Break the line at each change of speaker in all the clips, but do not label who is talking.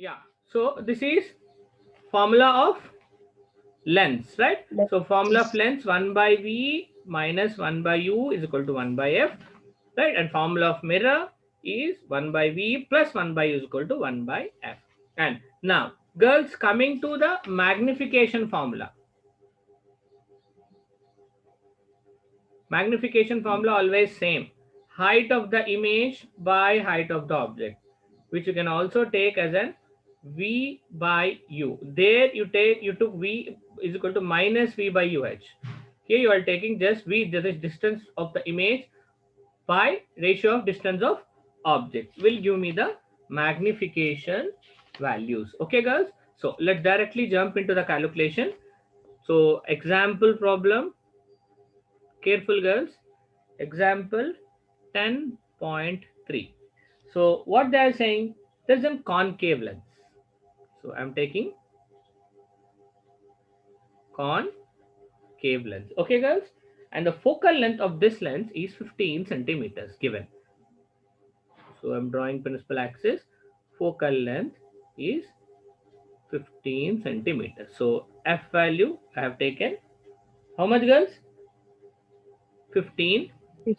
Yeah. So this is formula of length, right? So formula of length 1 by V minus 1 by U is equal to 1 by F, right? And formula of mirror is 1 by V plus 1 by U is equal to 1 by F. And now, girls, coming to the magnification formula. Magnification formula always same. Height of the image by height of the object, which you can also take as an V by U. There you took V is equal to minus V by UH. Here you are taking just V, that is distance of the image by ratio of distance of object, will give me the magnification values. Okay, girls. So let's directly jump into the calculation. So example problem. Careful, girls. Example 10.3. So what they are saying, there's a concave lens. So I'm taking concave lens. Okay, girls. And the focal length of this lens is 15 centimeters given. So I'm drawing principal axis. Focal length is 15 centimeters. So F value I have taken. How much, girls? 15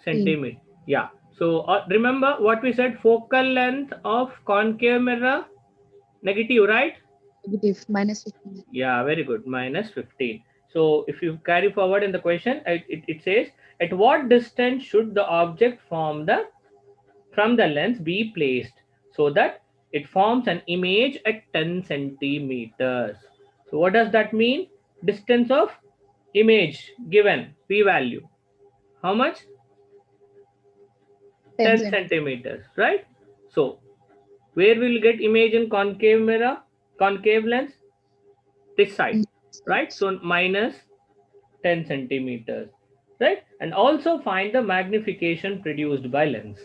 centimeter. Yeah. So remember what we said, focal length of concave mirror, negative, right?
Negative, minus 15.
Yeah, very good, minus 15. So if you carry forward in the question, it says, at what distance should the object from the lens be placed so that it forms an image at 10 centimeters? So what does that mean? Distance of image given, p value. How much? 10 centimeters, right? So where will get image in concave mirror, concave lens? This side, right? So minus 10 centimeters, right? And also find the magnification produced by lens.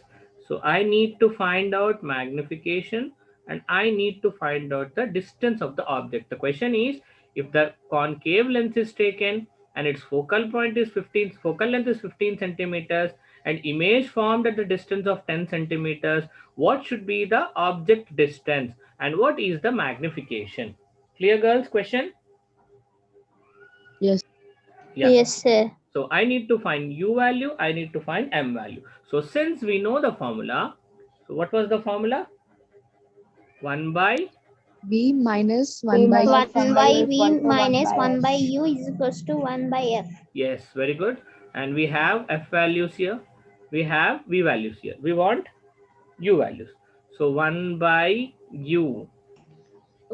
So I need to find out magnification and I need to find out the distance of the object. The question is, if the concave lens is taken and its focal point is 15, focal length is 15 centimeters and image formed at the distance of 10 centimeters, what should be the object distance and what is the magnification? Clear, girls? Question?
Yes.
Yeah.
Yes, sir.
So I need to find U value, I need to find M value. So since we know the formula, so what was the formula? 1 by
V minus 1 by
1 by V
equal to 1
minus
by
1
F.
by U is equals to 1 by F.
yes, very good. And we have F values here. We have V values here. We want U values. So 1 by U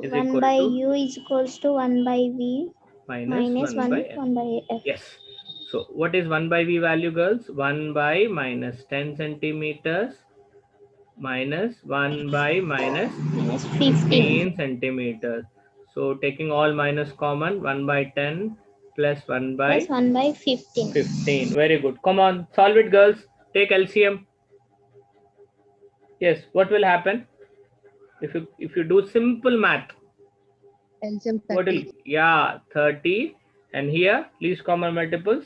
is
1
equal
by
to
U is equals to 1 by V
minus 1 by F.
1 by F.
Yes. So what is 1 by V value, girls? 1 by minus 10 centimeters minus 1 by minus 15 centimeters. So taking all minus common, 1 by 10 plus 1 by
Plus 1 by 15.
15. Very good. Come on, solve it, girls. Take LCM. Yes, what will happen if you do simple math?
LCM
What will,
30.
yeah, 30, and here least common multiples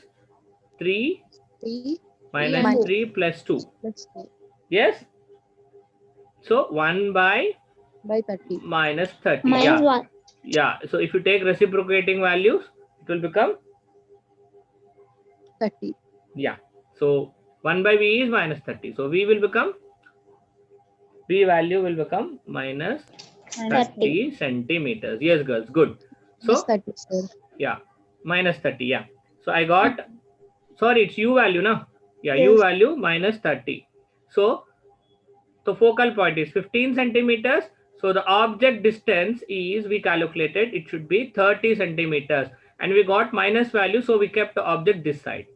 3
3
minus 3 plus 2.
plus 2
Yes. So 1 by
30.
minus 30.
Minus
Yeah.
1.
Yeah. So if you take reciprocating values, it will become
30.
Yeah. So 1 by V is minus 30. So V value will become minus 30 centimeters. Yes, girls. Good. So
Minus 30, sir.
yeah, minus 30. Yeah. So I got, sorry, it's U value now. Yeah,
Yes.
U value minus 30. So the focal point is 15 centimeters. So the object distance is, we calculated, it should be 30 centimeters. And we got minus value. So we kept the object this side.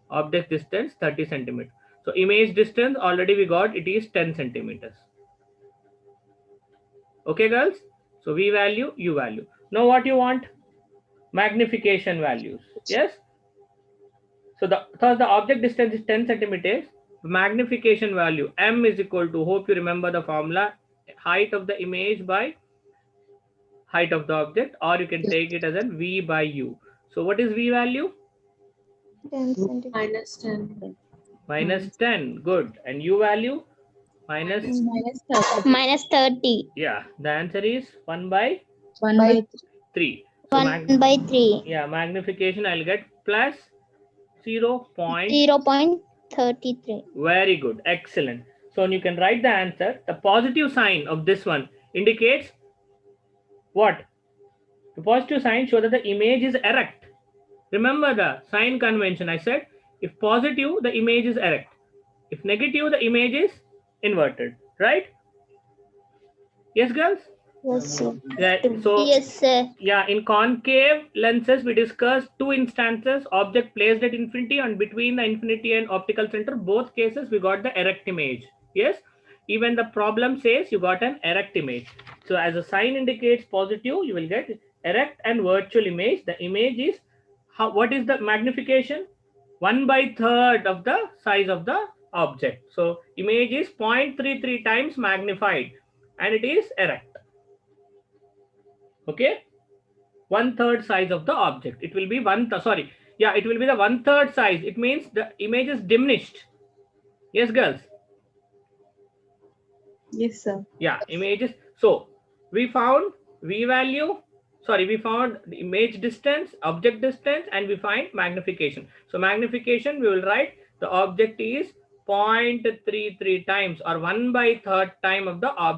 Object distance 30 centimeters. So image distance already we got, it is 10 centimeters. Okay, girls. So V value, U value. Now what you want? Magnification values. Yes. So the object distance is 10 centimeters. Magnification value M is equal to, hope you remember the formula, height of the image by height of the object, or you can take it as a V by U. So what is V value?
10 centimeters.
Minus 10.
Minus 10. Good. And U value? minus,
Minus 30.
yeah, the answer is 1 by
1 by
3. So
1 by 3.
yeah, magnification I'll get plus 0.
0.33.
Very good, excellent. So you can write the answer. The positive sign of this one indicates what? The positive sign shows that the image is erect. Remember the sign convention. I said if positive, the image is erect. If negative, the image is inverted. Right? Yes, girls?
Yes, sir.
Yeah, so
Yes, sir.
yeah, in concave lenses, we discussed two instances, object placed at infinity and between the infinity and optical center. Both cases, we got the erect image. Yes, even the problem says you got an erect image. So as a sign indicates positive, you will get erect and virtual image. The image is, what is the magnification? 1/3 of the size of the object. So image is 0.33 times magnified and it is erect. Okay, 1/3 size of the object. It will be it will be the 1/3 size. It means the image is diminished. Yes, girls.
Yes, sir.
Yeah, images. So we found v value. Sorry, we found the image distance, object distance, and we find magnification. So magnification, we will write the object is 0.33 times or 1/3 time of the object.